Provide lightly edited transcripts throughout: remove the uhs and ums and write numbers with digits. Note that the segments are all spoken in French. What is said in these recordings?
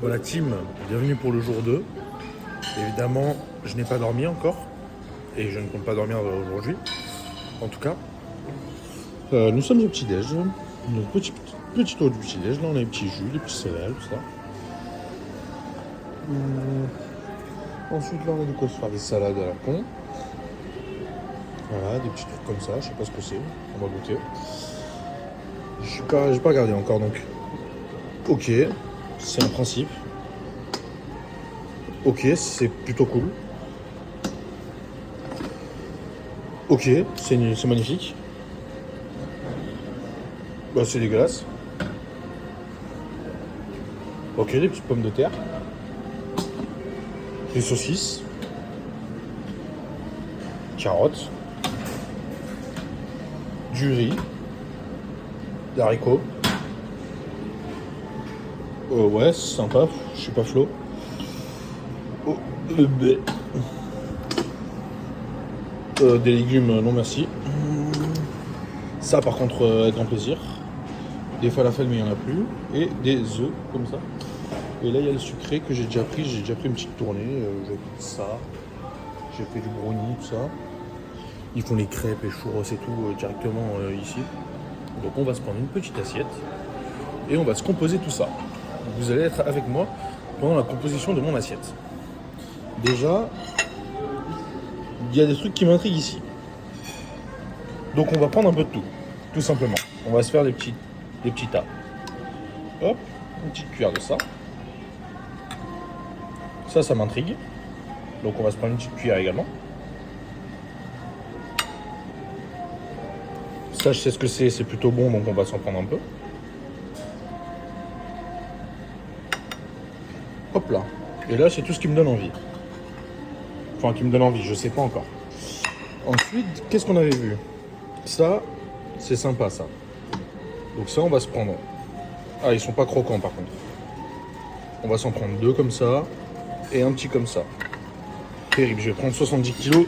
Voilà team, bienvenue pour le jour 2. Évidemment, je n'ai pas dormi encore. Et je ne compte pas dormir aujourd'hui. En tout cas, nous sommes au petit-déj. Notre petit tour du petit-déj. Là, on a les petits jus, les petits céréales, tout ça. Ensuite, là, on a de quoi se faire des salades à la con. Voilà, des petits trucs comme ça. Je sais pas ce que c'est. On va goûter. J'ai pas regardé encore, donc. Ok, c'est un principe. Ok, c'est plutôt cool. Ok, c'est magnifique. Bah, c'est dégueulasse. Ok, des petites pommes de terre. Des saucisses. Carottes. Du riz. Des haricots. Ouais, c'est sympa. Je suis pas flot. Oh, des légumes, non merci. Ça, par contre, avec grand plaisir. Des falafels, mais il n'y en a plus. Et des œufs, comme ça. Et là, il y a le sucré que j'ai déjà pris. J'ai déjà pris une petite tournée. J'ai fait ça. J'ai fait du brownie, tout ça. Ils font les crêpes et churros et tout directement ici. Donc, on va se prendre une petite assiette. Et on va se composer tout ça. Vous allez être avec moi pendant la composition de mon assiette. Déjà, il y a des trucs qui m'intriguent ici. Donc, on va prendre un peu de tout simplement. On va se faire des petits tas. Hop, une petite cuillère de ça. Ça m'intrigue. Donc on va se prendre une petite cuillère également. Ça, je sais ce que c'est plutôt bon, donc on va s'en prendre un peu. Hop là. Et là, c'est tout ce qui me donne envie. Enfin, qui me donne envie, je sais pas encore. Ensuite, qu'est-ce qu'on avait vu? Ça, c'est sympa ça. Donc ça, on va se prendre... Ah, ils sont pas croquants par contre. On va s'en prendre 2 comme ça. Et un petit comme ça. Terrible, je vais prendre 70 kilos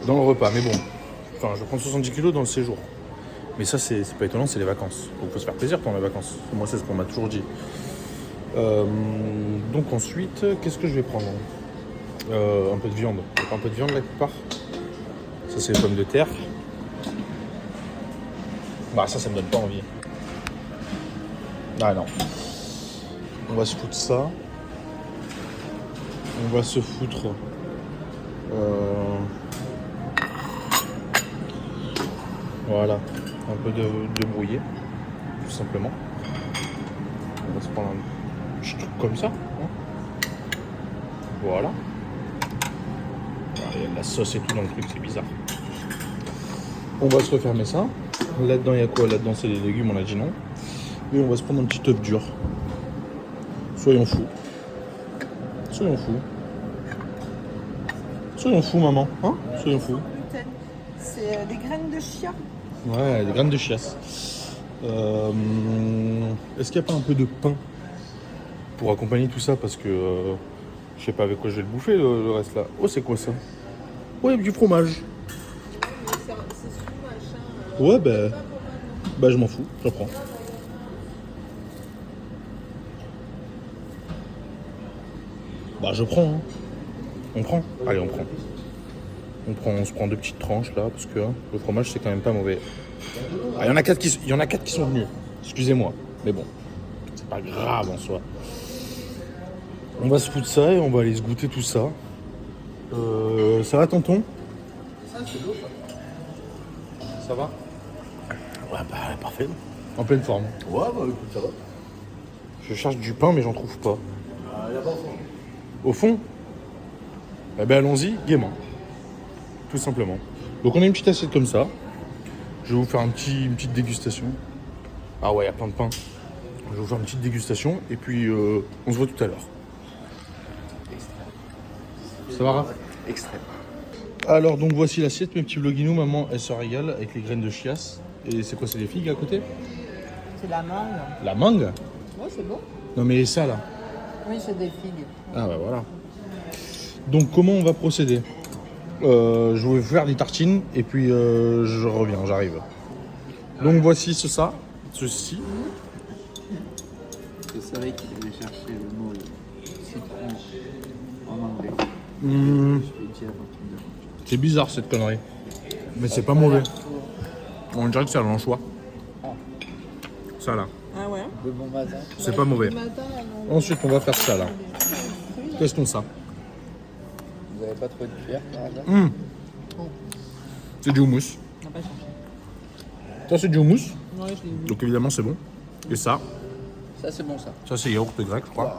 dans le repas, mais bon. Enfin, je vais prendre 70 kilos dans le séjour. Mais ça, c'est pas étonnant, c'est les vacances. Donc, il faut se faire plaisir pendant les vacances. Moi, c'est ce qu'on m'a toujours dit. Donc, ensuite, qu'est-ce que je vais prendre? Un peu de viande. Il y a pas un peu de viande là quelque part? Ça, c'est les pommes de terre. Bah, ça me donne pas envie. Ah non. On va se foutre ça. On va se foutre... Voilà, un peu de brouillé, tout simplement. On va se prendre un petit truc comme ça. Hein. Voilà. Il y a de la sauce et tout dans le truc, c'est bizarre. On va se refermer ça. Là-dedans, il y a quoi? Là-dedans, c'est les légumes, on a dit non. Et on va se prendre un petit œuf dur. Soyons fous. Soyons fous. Soyons fous, maman. Hein? Soyons fous. C'est des graines de chia. Ouais, des graines de chiasse. Est-ce qu'il n'y a pas un peu de pain pour accompagner tout ça? Parce que je sais pas avec quoi je vais le bouffer le reste là. Oh, c'est quoi ça? Ouais, du fromage. C'est sous machin. Ouais, bah je m'en fous, je prends. Bah je prends. Hein. On prend. Allez, on prend. On se prend 2 petites tranches là, parce que le fromage c'est quand même pas mauvais. Ah, il y en a 4 qui sont venus. Excusez-moi, mais bon, c'est pas grave en soi. On va se foutre ça et on va aller se goûter tout ça. Ça va, tonton? Ça, c'est beau, ça. Ça va? Ouais, bah, parfait. En pleine forme. Ouais, bah, écoute, ça va. Je cherche du pain, mais j'en trouve pas. Là-bas, au fond. Au fond? Eh ben allons-y, gaiement. Tout simplement. Donc on a une petite assiette comme ça. Je vais vous faire une petite dégustation. Ah ouais, il y a plein de pain. Je vais vous faire une petite dégustation et puis on se voit tout à l'heure. Ça va, Raph? Extrême. Alors donc voici l'assiette, mes petits vloguinous. Maman, elle se régale avec les graines de chiasse. Et c'est quoi, c'est des figues à côté? C'est la mangue. La mangue? Ouais, c'est beau. Non mais ça là. Oui, c'est des figues. Ah bah voilà. Donc comment on va procéder? Je vais faire des tartines et puis je reviens, j'arrive. Donc voici ceci. C'est savais qu'il allait chercher le mot citron en anglais. Mmh. Je lui ai dit avant qu'il me demande. C'est bizarre cette connerie. Mais c'est pas mauvais. On dirait que c'est à l'anchois. Ça là. Ah ouais. De bon matin. C'est pas mauvais. Le matin, on- Ensuite, on va faire ça là. Testons ça. Vous avez pas trouvé de cuillère par hasard? C'est du houmous. On n'a pas cherché. Ça, c'est du houmous. Ouais, je l'ai vu. Donc évidemment, c'est bon. Et ça, Ça, c'est bon, ça. c'est yaourt grec, je crois.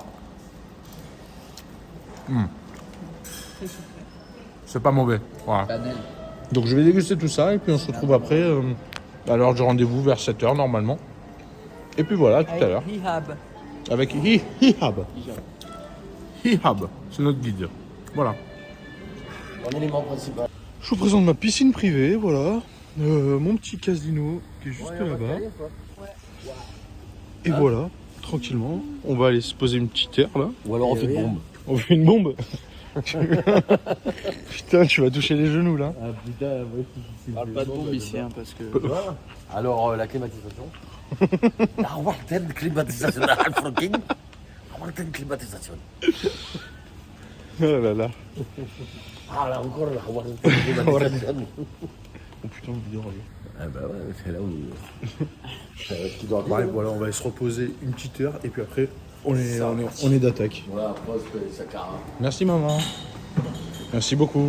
C'est sucré. C'est pas mauvais. Voilà. Cannelle. Donc je vais déguster tout ça et puis on se retrouve après à l'heure du rendez-vous vers 7h normalement. Et puis voilà, tout à l'heure. Hihab. Avec Hihab. Hihab, c'est notre guide. Voilà. Mon élément principal. Je vous présente ma piscine privée, voilà. Mon petit casino qui est juste là-bas. Et voilà, tranquillement. On va aller se poser une petite aire là. Ou alors on fait une bombe. On fait une bombe. Putain, tu vas toucher les genoux là. Ah putain, ouais. Parle pas de bombe ici, hein, parce que. Voilà. Alors la climatisation. Warten climatisation. Fucking. Warten climatisation. Oh là là. Ah là encore la Warten climatisation. Oh putain, le vidéo revient. Ah bah ouais, c'est là où. C'est ce qui doit Ouais, voilà, on va se reposer une petite heure et puis après on est d'attaque. Voilà, poste et sa cara. Merci maman. Merci beaucoup.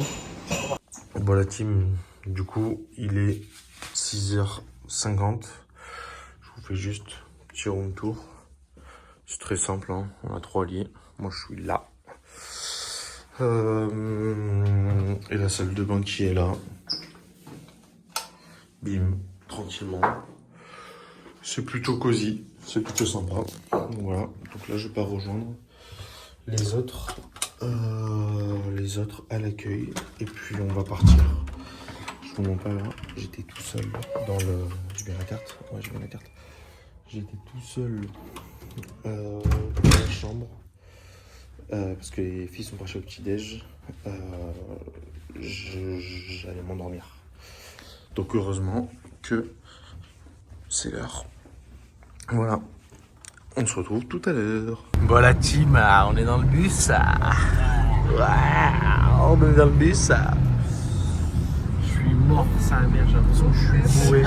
Bon la team, du coup il est 6h50. Je vous fais juste un petit room tour. C'est très simple, hein. On a 3 lits. Moi je suis là. Et la salle de bain qui est là. Bim, tranquillement. C'est plutôt cosy, c'est plutôt sympa. Donc voilà, donc là je vais pas rejoindre les autres à l'accueil. Et puis on va partir. Je vous montre pas là, j'étais tout seul dans le... J'ai bien la carte. Ouais, j'ai bien la carte. J'étais tout seul dans la chambre. Parce que les filles sont parties au petit-déj. J'allais m'endormir. Donc heureusement que c'est l'heure. Voilà. On se retrouve tout à l'heure. Bon la team, on est dans le bus. On est dans le bus. Je suis mort, ça merde, j'ai l'impression que je suis bourré.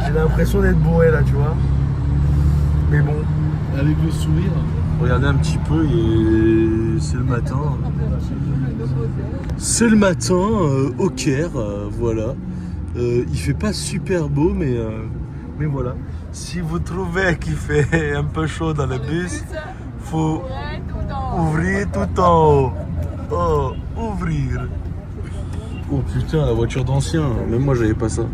J'ai l'impression d'être bourré là, tu vois. Mais bon, avec le sourire. Regardez un petit peu, c'est le matin. C'est le matin au Caire, voilà. Il fait pas super beau, mais voilà. Si vous trouvez qu'il fait un peu chaud dans le bus, faut ouvrir tout en haut. Oh, ouvrir. Oh putain, la voiture d'ancien. Même moi, j'avais pas ça.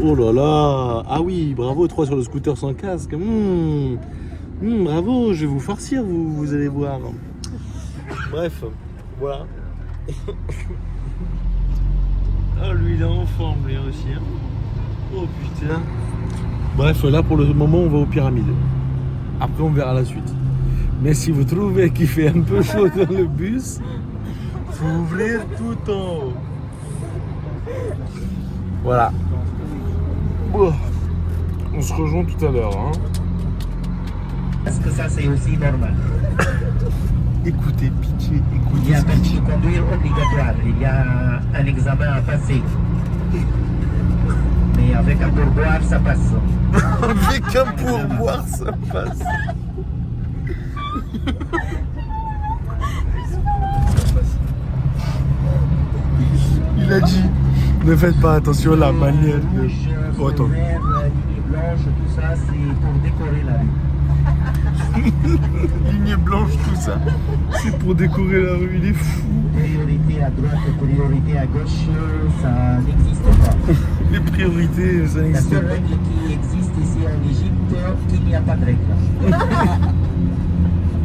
Oh là là. Ah oui, bravo, 3 sur le scooter sans casque. Bravo, je vais vous farcir, vous allez voir. Bref, voilà. Ah, lui, il est en forme, lui aussi. Hein. Oh putain. Bref, là, pour le moment, on va aux pyramides. Après, on verra la suite. Mais si vous trouvez qu'il fait un peu chaud dans le bus, faut ouvrir tout en haut. Voilà. Bon. On se rejoint tout à l'heure. Hein. Est-ce que ça c'est aussi normal? Écoutez, pitié, Il y écoutez. a un permis de conduire obligatoire, il y a un examen à passer. Mais avec un pourboire, ça passe. Avec un pourboire, ça passe. Il a dit, ne faites pas attention à la manière de... Rouge, Oh, attends. vert, ligne blanche, tout ça, c'est pour décorer la rue. Ligne blanche, tout ça. C'est pour décorer la rue, il est fou. Priorité à droite, priorité à gauche, ça n'existe pas. Les priorités, ça La n'existe seule pas. règle qui existe ici en Égypte, qu'il n'y a pas de règle.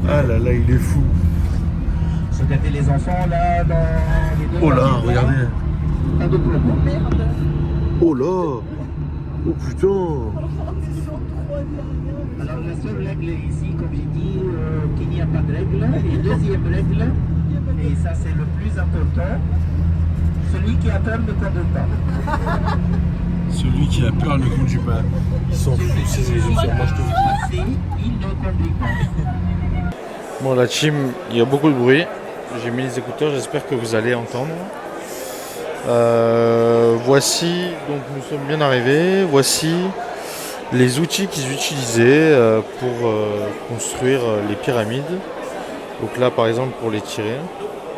Ah là là, il est fou. Regardez les enfants là, dans les deux Oh là, voitures, regardez. pas de problème. Oh là. Oh putain. Alors la seule règle ici, comme j'ai dit, qu'il n'y a pas de règle. Et deuxième règle, et ça c'est le plus important, celui qui attend ne conduit pas. Celui qui a peur ne conduit pas. Ils s'en foutent ces Égyptiens, moi je te le dis. Passer, il ne conduit pas. Bon la team, il y a beaucoup de bruit. J'ai mis les écouteurs, j'espère que vous allez entendre. Voici, donc nous sommes bien arrivés. Voici les outils qu'ils utilisaient pour construire les pyramides. Donc là par exemple pour les tirer,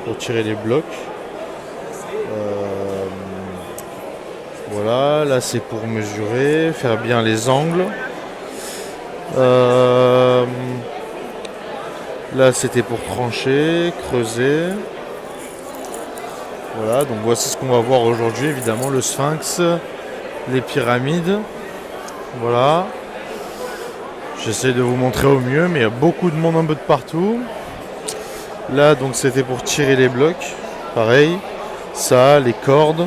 pour tirer les blocs. Voilà, là c'est pour mesurer, faire bien les angles. Là c'était pour trancher, creuser. Voilà, donc voici ce qu'on va voir aujourd'hui, évidemment le sphinx, les pyramides. Voilà. J'essaie de vous montrer au mieux, mais il y a beaucoup de monde un peu de partout. Là donc c'était pour tirer les blocs, pareil. Ça, les cordes,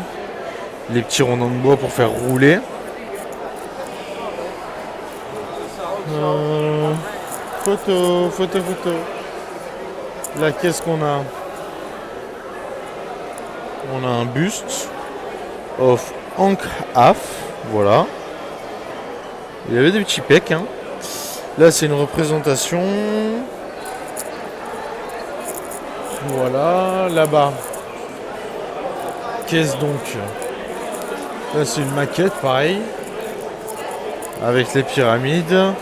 les petits rondins de bois pour faire rouler. Photo. Là, qu'est-ce qu'on a? On a un buste of Ankh Af, voilà. Il y avait des petits pecs. Hein. Là, c'est une représentation. Voilà, là-bas. Qu'est-ce donc? Là, c'est une maquette, pareil. Avec les pyramides.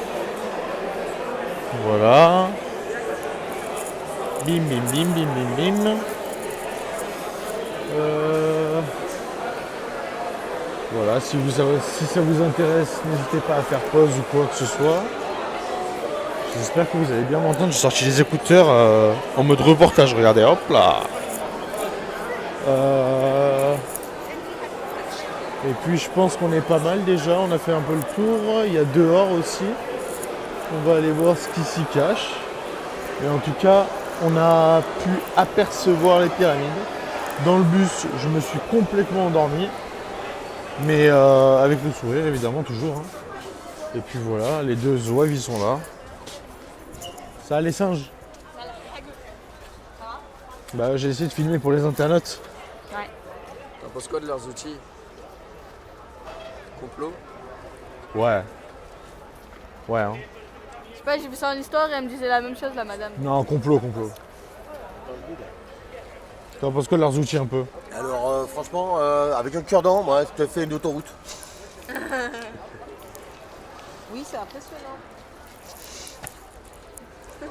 Voilà. Bim, bim, bim, bim, bim, bim. Voilà, si ça vous intéresse, n'hésitez pas à faire pause ou quoi que ce soit. J'espère que vous allez bien m'entendre. J'ai sorti les écouteurs en mode reportage. Regardez, hop là. Et puis je pense qu'on est pas mal déjà. On a fait un peu le tour. Il y a dehors aussi. On va aller voir ce qui s'y cache. Et en tout cas, on a pu apercevoir les pyramides. Dans le bus, je me suis complètement endormi. Mais avec le sourire, évidemment, toujours. Hein. Et puis voilà, les deux zouaves, ils sont là. Ça, les singes. Bah, j'ai essayé de filmer pour les internautes. Ouais. T'en penses quoi de leurs outils? Complot? Ouais. Ouais, hein. Je sais pas, j'ai vu ça en histoire et elle me disait la même chose, la madame. Non, complot. T'en penses quoi de leurs outils un peu? Alors franchement, avec un cure-dent, moi, je te fais une autoroute. Oui, c'est impressionnant.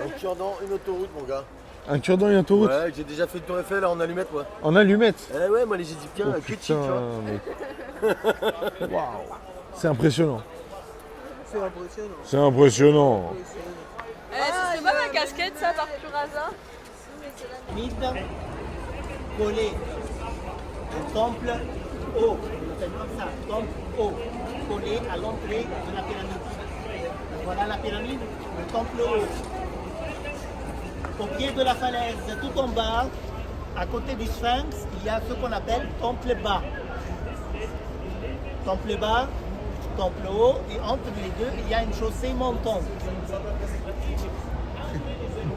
Un cure-dent, une autoroute, mon gars. Un cure-dent et une autoroute? Ouais, j'ai déjà fait une tour Eiffel en allumette, moi. En allumette? Eh ouais, moi, les Égyptiens, Oh, que putain, tu vois. mais... Waouh. C'est impressionnant. C'est impressionnant. C'est impressionnant. C'est pas ma casquette, ça, par pur hasard? Pyramide collée au temple haut. On appelle comme ça, temple haut, collé à l'entrée de la pyramide. Voilà la pyramide, le temple haut. Au pied de la falaise, tout en bas, à côté du sphinx, il y a ce qu'on appelle temple bas. Temple bas, temple haut, et entre les deux, il y a une chaussée montante.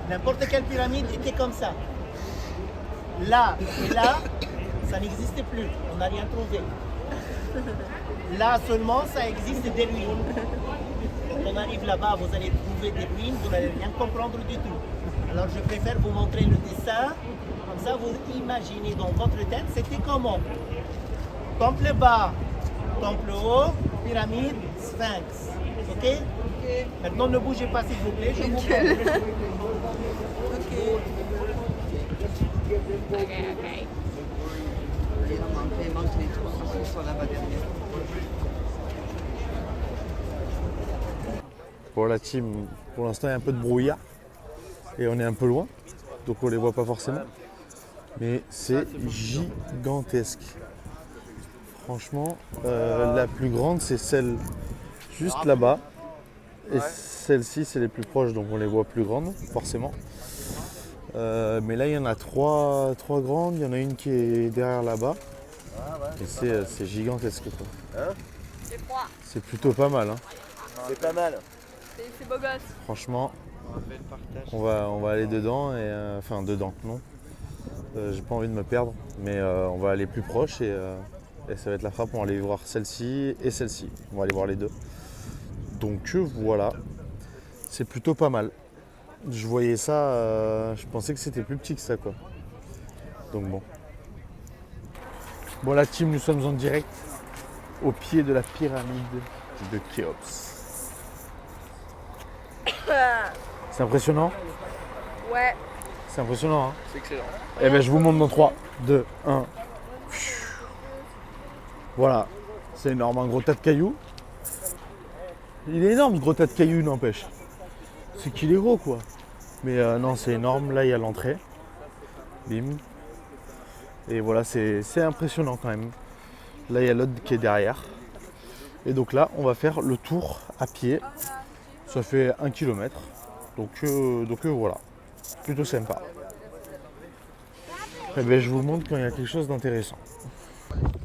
N'importe quelle pyramide était comme ça. Là et là, ça n'existait plus, on n'a rien trouvé. Là seulement, ça existe des ruines. Quand on arrive là-bas, vous allez trouver des ruines, vous n'allez rien comprendre du tout. Alors je préfère vous montrer le dessin, comme ça vous imaginez dans votre tête, c'était comment? Temple bas, temple haut, pyramide, sphinx. Ok? Maintenant ne bougez pas s'il vous plaît, je vous montre. Pour la team, pour l'instant il y a un peu de brouillard et on est un peu loin, donc on les voit pas forcément. Mais c'est gigantesque. Franchement, la plus grande c'est celle juste là-bas. Et celle-ci c'est les plus proches, donc on les voit plus grandes, forcément. Mais là il y en a trois grandes, il y en a une qui est derrière là-bas. Et c'est gigantesque quoi. C'est froid, C'est plutôt pas mal. Hein. C'est pas mal. c'est beau gosse. Franchement, on va aller dedans et enfin dedans, non. J'ai pas envie de me perdre, mais on va aller plus proche et Et ça va être la frappe, on va aller voir celle-ci et celle-ci. On va aller voir les deux. Donc voilà, c'est plutôt pas mal. Je voyais ça, je pensais que c'était plus petit que ça quoi. Donc bon. Bon la team, nous sommes en direct au pied de la pyramide de Khéops. C'est impressionnant? Ouais. C'est impressionnant hein. C'est excellent. Eh ben je vous montre dans 3, 2, 1. Voilà, c'est énorme, un gros tas de cailloux. Il est énorme ce gros tas de cailloux n'empêche. C'est qu'il est gros quoi. Mais non c'est énorme, là il y a l'entrée. Bim. Et voilà c'est impressionnant quand même. Là il y a l'autre qui est derrière. Et donc là on va faire le tour à pied. Ça fait 1 km. Donc voilà, plutôt sympa. Et ben je vous montre quand il y a quelque chose d'intéressant.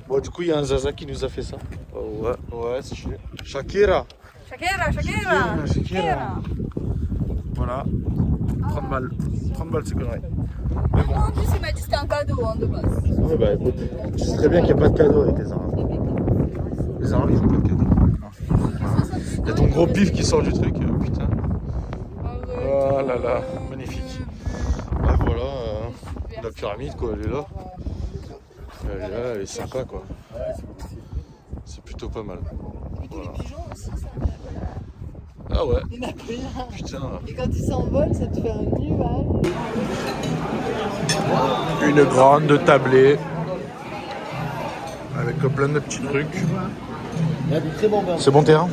Bon du coup il y a un Zaza qui nous a fait ça. Oh, ouais c'est chiant. Shakira. Shakira. Voilà. 30 balles. 30 balles c'est connerie. Mais bon. En plus, il m'a dit que c'était un cadeau hein, de base. Ouais bah écoute, tu sais très bien qu'il n'y a pas de cadeau avec les Arabes. Les Arabes ils ont pas de cadeau. Il y a ton gros pif qui sort du truc, putain. Oh là là, magnifique. Bah voilà, la pyramide quoi, elle est là. Elle est là, elle est sympa quoi. C'est plutôt pas mal. Voilà. Ah ouais. Il y en a plein. Putain. Et quand il s'envole, ça te fait un nuage. Une grande tablée avec plein de petits trucs. Il y a du très bon vin. C'est bon terrain?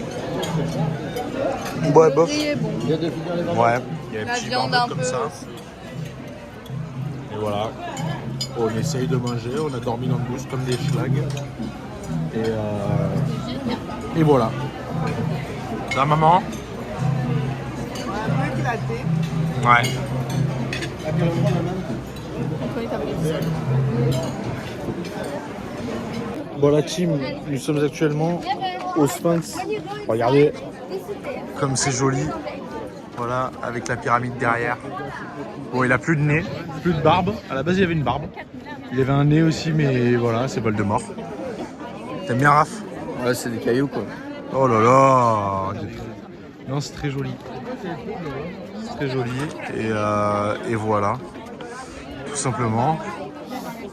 Ouais bof. Il est bon. Il y a de finir les vins. Ouais, il y a La des petits viande barbecue un comme peu ça. aussi. Et voilà. On essaye de manger, on a dormi dans le bus comme des schlags. Et voilà. La maman? Un peu éclaté. Ouais. Bon la team, nous sommes actuellement au Sphinx. Regardez comme c'est joli. Voilà, avec la pyramide derrière. Bon, il a plus de nez, plus de barbe. À la base, il avait une barbe. Il avait un nez aussi, mais voilà, c'est Voldemort. T'aimes bien, Raph? Ouais, c'est des cailloux quoi. Oh là là! Non, c'est très joli. C'est très joli. Et voilà. Tout simplement.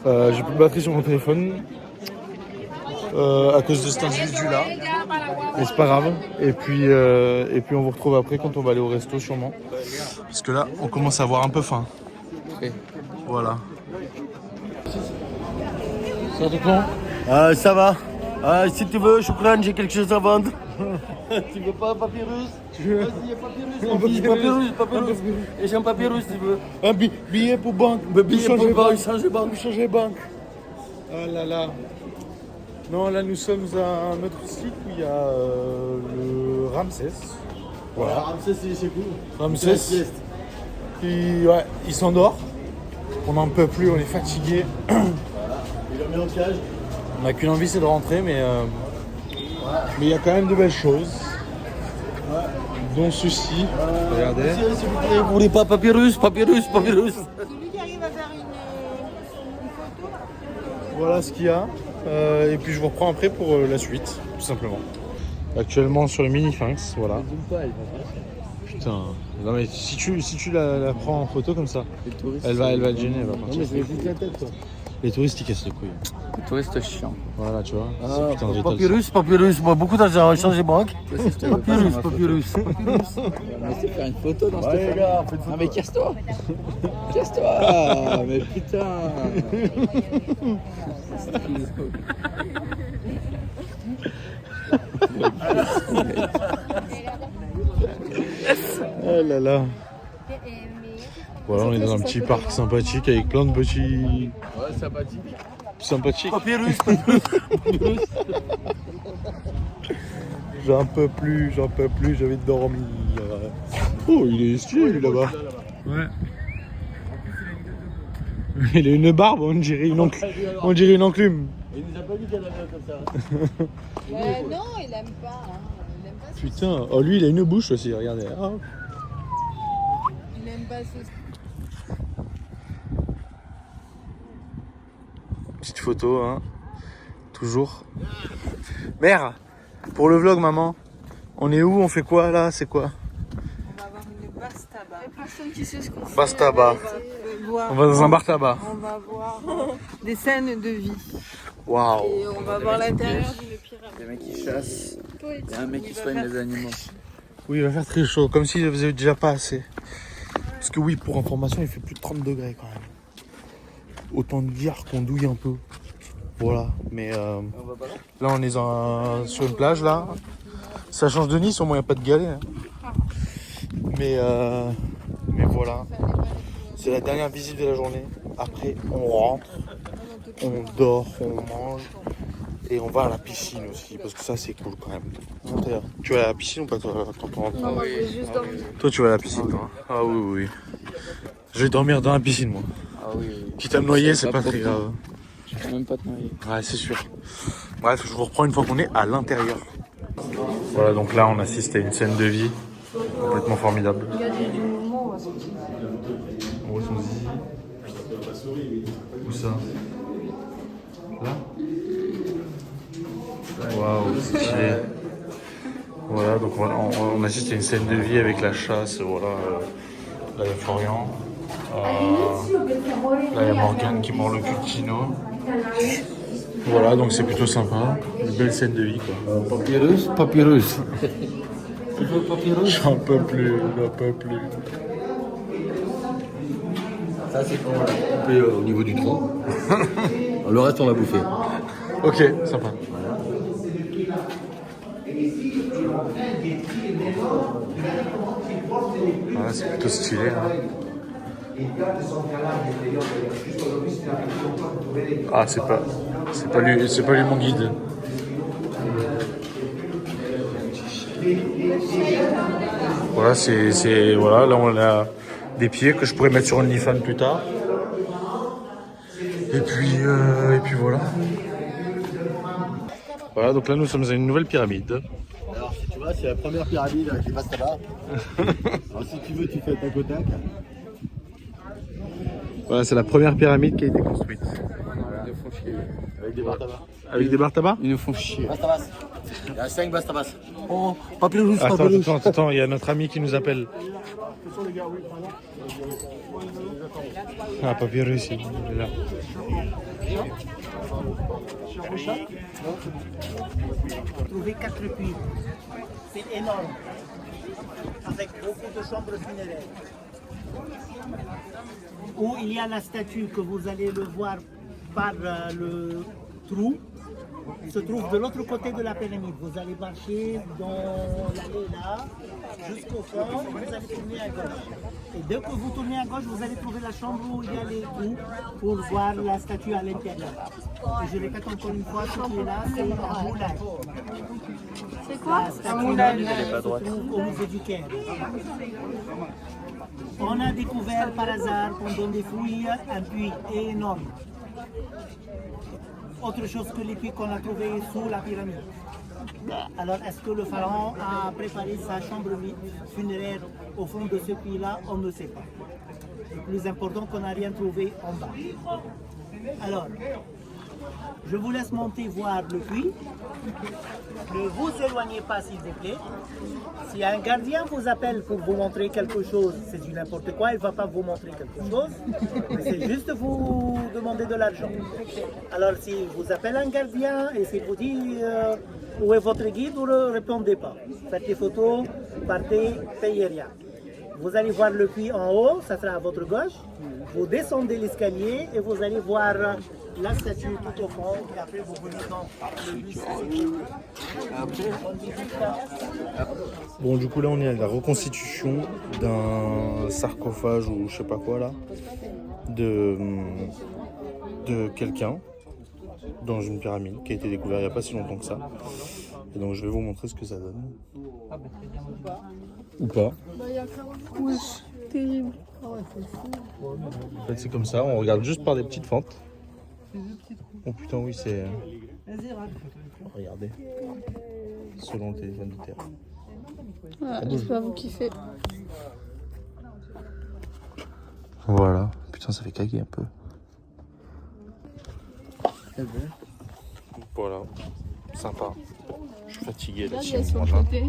J'ai plus de batterie sur mon téléphone. À cause de cet individu là. Mais c'est pas grave. Et puis on vous retrouve après quand on va aller au resto sûrement. Parce que là, on commence à avoir un peu faim. Ok. Voilà. Ça te prend? Ça va. Si tu veux, Choukran, j'ai quelque chose à vendre. Tu veux pas un papyrus? Vas-y, papyrus. Et j'ai un papyrus, tu veux. Un billet pour banque. Billet pour banque, changer banque. Changer banque. Ah là là. Non, là nous sommes à un autre site où il y a le Ramsès. Voilà. Ramsès, c'est cool. Ramsès. Il s'endort. On n'en peut plus, on est fatigué. Il a mis en cage. On n'a qu'une envie, c'est de rentrer, mais il y a quand même de belles choses. Dont ceci. Regardez. Monsieur, s'il vous plaît, vous voulez pas papyrus? Celui qui arrive à faire une photo. Voilà ce qu'il y a. Et puis je vous reprends après pour la suite, tout simplement. Actuellement sur le mini-Sphinx, voilà. Putain. Non mais si tu la prends en photo comme ça, elle va te gêner, elle va partir. Non, mais je vais foutre la tête, toi. Les touristes ils cassent les couilles. Les touristes chiants. Voilà, tu vois. C'est putain de Papyrus, moi, beaucoup d'argent, changer banque. Papyrus. Mais c'est faire une photo dans Ouais, les gars, faites Ah mais casse-toi. Casse-toi. Mais putain. Oh là là. Voilà, on est dans un petit parc sympathique avec plein de petits. Ouais, sympathique. Sympathiques. Papyrus. J'en peux plus, j'ai envie de dormir. Oh, il est stylé lui là-bas. Ouais. Il a une barbe, on dirait une enclume. Il nous a pas dit qu'elle avait comme ça. Non, il aime pas. Hein. Il aime pas, Putain, oh lui il a une bouche aussi, regardez. Ah. il aime pas ce... Petite photo, hein. toujours. Mère, pour le vlog, maman, on est où? On fait quoi là? C'est quoi? On va avoir une basse tabac. Personne qui sait ce qu'on fait. Basse tabac. On va dans un bar tabac. On va voir des scènes de vie. Waouh. Et on va voir l'intérieur d'une pyramide. Des mecs qui chassent. Il y a un mec qui soigne les animaux. Oui, il va faire très chaud, comme s'il ne faisait déjà pas assez. Parce que oui, pour information, il fait plus de 30 degrés quand même. Autant dire qu'on douille un peu. Voilà, mais là on est sur une plage là. Ça change de Nice, au moins il n'y a pas de galets. Hein. Mais voilà, c'est la dernière visite de la journée. Après on rentre, on dort, on mange et on va à la piscine aussi parce que ça c'est cool quand même. Tu vas à la piscine ou pas toi quand on rentre? Non, moi je vais juste dormir. Toi tu vas à la piscine toi? Ah oui. Je vais dormir dans la piscine moi. Ah oui. Quitte à me noyer, c'est pas très grave. Tu peux même pas te noyer. Ouais, c'est sûr. Bref, je vous reprends une fois qu'on est à l'intérieur. Voilà, donc là, on assiste à une scène de vie complètement formidable. Regardez du mouvement, on va sortir. On voit son zizi. Où ça? Là? Waouh, c'est stylé. Voilà, donc on assiste à une scène de vie avec la chasse. Voilà, là, il y a Florian. Là, il y a Morgane qui mord le cul de Tino. Voilà, donc c'est plutôt sympa. Une belle scène de vie, quoi. Papyrus. J'en peux plus. Ça, c'est pour couper au niveau du tronc. Le reste, on l'a bouffé. Ok, sympa. Voilà, c'est plutôt stylé. Hein. Ah, c'est pas lui mon guide. Voilà, voilà, là on a des pieds que je pourrais mettre sur OnlyFans plus tard. Et puis voilà. Voilà, donc là nous sommes à une nouvelle pyramide. Alors, si tu vois, c'est la première pyramide avec les basse tabac. Alors, si tu veux, tu fais tac au tac. Voilà, c'est la première pyramide qui a été construite. Ils nous font chier. Avec des barres tabac. Avec des barres tabac? Ils nous font chier. Basse tabac. Il y a 5 basses tabac. Oh, papyrus, Attends, il y a notre ami qui nous appelle. Ah, Papyrus, il est là. Trouver 4 puits. C'est énorme. Avec beaucoup de chambres funéraires. Où il y a la statue que vous allez le voir par le trou. Se trouve de l'autre côté de la pyramide. Vous allez marcher dans l'allée là, jusqu'au fond, vous allez tourner à gauche. Et dès que vous tournez à gauche, vous allez trouver la chambre où il y a les trous pour voir la statue à l'intérieur. Et je répète encore une fois, ce qui est là, c'est un moulin. C'est quoi? La statue là, se trouve au musée du Caire. On a découvert par hasard, pendant des fouilles, un puits énorme. Autre chose que les puits qu'on a trouvés sous la pyramide. Alors, est-ce que le pharaon a préparé sa chambre funéraire au fond de ce puits-là? On ne sait pas. Le plus important, qu'on n'a rien trouvé en bas. Alors, je vous laisse monter voir le puits. Ne vous éloignez pas, s'il vous plaît. Si un gardien vous appelle pour vous montrer quelque chose, c'est du n'importe quoi, il ne va pas vous montrer quelque chose, mais c'est juste vous demander de l'argent. Alors, si vous appelle un gardien et s'il vous dit où est votre guide, vous ne répondez pas. Faites des photos, partez, payez rien. Vous allez voir le puits en haut, ça sera à votre gauche. Vous descendez l'escalier et vous allez voir la statue tout au fond. Et après, vous venez dans le bus. Bon, du coup, là, on est à la reconstitution d'un sarcophage ou je sais pas quoi là, de quelqu'un dans une pyramide qui a été découvert il n'y a pas si longtemps que ça. Et donc, je vais vous montrer ce que ça donne. Ou pas. Oui, terrible. En fait, c'est comme ça, on regarde juste par des petites fentes. Oh putain, oui, c'est. Regardez. Selon le téléphone du terre. Ah, j'espère vous kiffer. Voilà. Putain, ça fait caguer un peu. Voilà, sympa. Je suis fatigué la Regarde, il y team. a sur le Voilà. côté.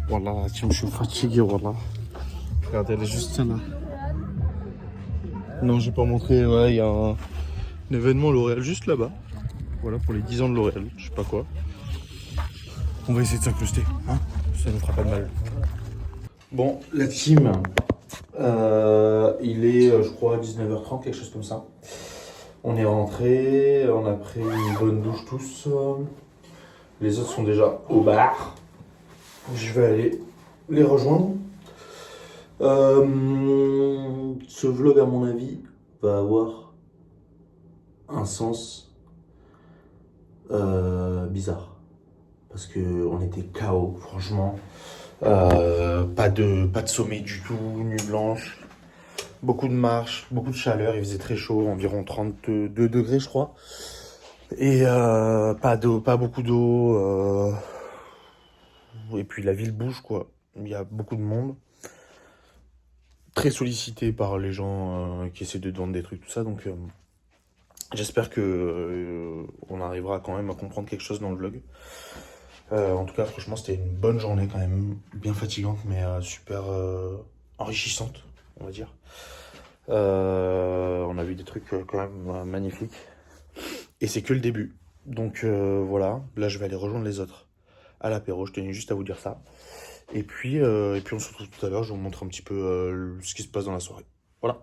Voilà la team, je suis fatigué. Voilà. Regardez, elle est juste là. Non, j'ai pas montré. Ouais, il y a un événement L'Oréal juste là-bas. Voilà, pour les 10 ans de L'Oréal. Je sais pas quoi. On va essayer de s'incruster. Hein, ça ne fera pas de mal. Bon, la team. Il est, je crois, 19h30, quelque chose comme ça. On est rentré, on a pris une bonne douche tous. Les autres sont déjà au bar. Je vais aller les rejoindre. Ce vlog, à mon avis, va avoir un sens bizarre. Parce qu'on était KO, franchement. Pas de sommet du tout, nuit blanche. Beaucoup de marche, beaucoup de chaleur, il faisait très chaud, environ 32 degrés je crois. Et pas beaucoup d'eau. Et puis la ville bouge quoi, il y a beaucoup de monde. Très sollicité par les gens qui essaient de te vendre des trucs, tout ça. Donc j'espère que on arrivera quand même à comprendre quelque chose dans le vlog. En tout cas franchement c'était une bonne journée quand même, bien fatigante mais super enrichissante on va dire. On a vu des trucs quand même magnifiques. Et c'est que le début. Donc voilà, là je vais aller rejoindre les autres à l'apéro, je tenais juste à vous dire ça. Et puis on se retrouve tout à l'heure, je vais vous montrer un petit peu ce qui se passe dans la soirée. Voilà.